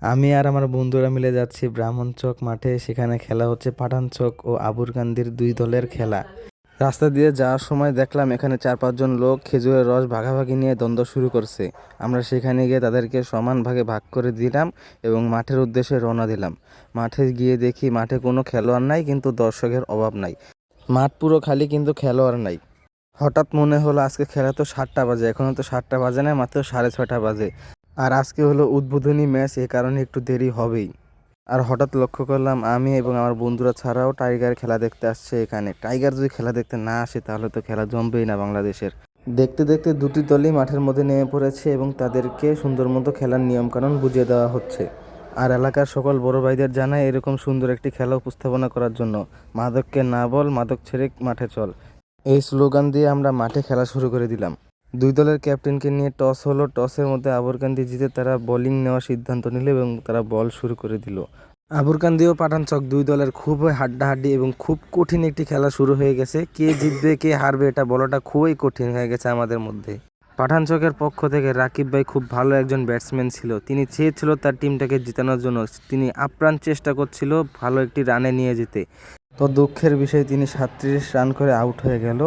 আমি আর আমার বন্ধুরা মিলে যাচ্ছি ব্রাহ্মণচক মাঠে। সেখানে খেলা হচ্ছে পাঠানচক ও আবুরকান্দির দুই দলের খেলা। রাস্তা দিয়ে যাওয়ার সময় দেখলাম এখানে 4-5 জন লোক খেজুরের রস ভাগাভাগি নিয়ে দ্বন্দ্ব শুরু করছে। আমরা সেখানে গিয়ে তাদেরকে সমান ভাগে ভাগ করে দিলাম এবং মাঠের উদ্দেশ্যে রওনা দিলাম। মাঠে গিয়ে দেখি মাঠে কোনো খেলোয়াড় নাই, কিন্তু দর্শকের অভাব নাই। মাঠ পুরো খালি, কিন্তু খেলোয়াড় নাই। হঠাৎ মনে হলো আজকে খেলা তো 7টা বাজে, এখনও তো 7টা বাজে না, মাত্র 6:30 বাজে। আর আজকে হলো উদ্বোধনী ম্যাচ, এ কারণে একটু দেরি হবেই। আর হঠাৎ লক্ষ্য করলাম আমি এবং আমার বন্ধুরা ছাড়াও টাইগার খেলা দেখতে আসছে এখানে। টাইগার যদি খেলা দেখতে না আসে তাহলে তো খেলা জমবেই না বাংলাদেশের। দেখতে দেখতে দুটি দলই মাঠের মধ্যে নেমে পড়েছে এবং তাদেরকে সুন্দর মতো খেলার নিয়মকানুন বুঝিয়ে দেওয়া হচ্ছে। আর এলাকার সকল বড় ভাইদের জানায় এরকম সুন্দর একটি খেলা উপস্থাপনা করার জন্য। মাদককে না বল, মাদক ছেড়ে মাঠে চল, এই স্লোগান দিয়ে আমরা মাঠে খেলা শুরু করে দিলাম। দুই দলের ক্যাপ্টেনকে নিয়ে টস হলো। টসের মধ্যে আবুরকান্দি জিতে তারা বোলিং নেওয়ার সিদ্ধান্ত নিল এবং তারা বল শুরু করে দিল। আবুরকান্দি ও পাঠানচক দুই দলের খুবই হাড্ডাহাড্ডি এবং খুব কঠিন একটি খেলা শুরু হয়ে গেছে। কে জিতবে কে হারবে এটা বলাটা খুবই কঠিন হয়ে গেছে আমাদের মধ্যে। পাঠানচকের পক্ষ থেকে রাকিব ভাই খুব ভালো একজন ব্যাটসম্যান ছিল। তিনি চেয়েছিল তার টিমটাকে জেতানোর জন্য। তিনি আপ্রাণ চেষ্টা করছিল ভালো একটি রানে নিয়ে যেতে। তো দুঃখের বিষয় তিনি 37 রান করে আউট হয়ে গেল।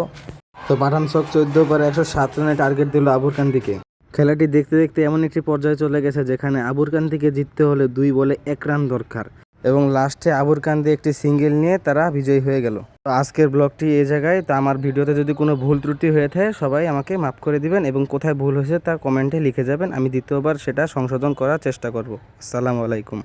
তো পাঠানচক 14 ওভারে 107 রানের টার্গেট দিল আবুরকান্দিকে। খেলাটি দেখতে দেখতে এমন একটি পর্যায়ে চলে গেছে যেখানে আবুরকান্দিকে জিততে হলে 2 বলে 1 রান দরকার এবং লাস্টে আবুরকান্দি একটি সিঙ্গেল নিয়ে তারা বিজয়ী হয়ে গেল। তো আজকের ব্লগটি এই জায়গায়। তো আমার ভিডিওতে যদি কোনো ভুল ত্রুটি হয়ে থাকে সবাই আমাকে মাফ করে দিবেন এবং কোথায় ভুল হয়েছে তা কমেন্টে লিখে যাবেন। আমি দ্বিতীয়বার সেটা সংশোধন করার চেষ্টা করব। আসসালামু আলাইকুম।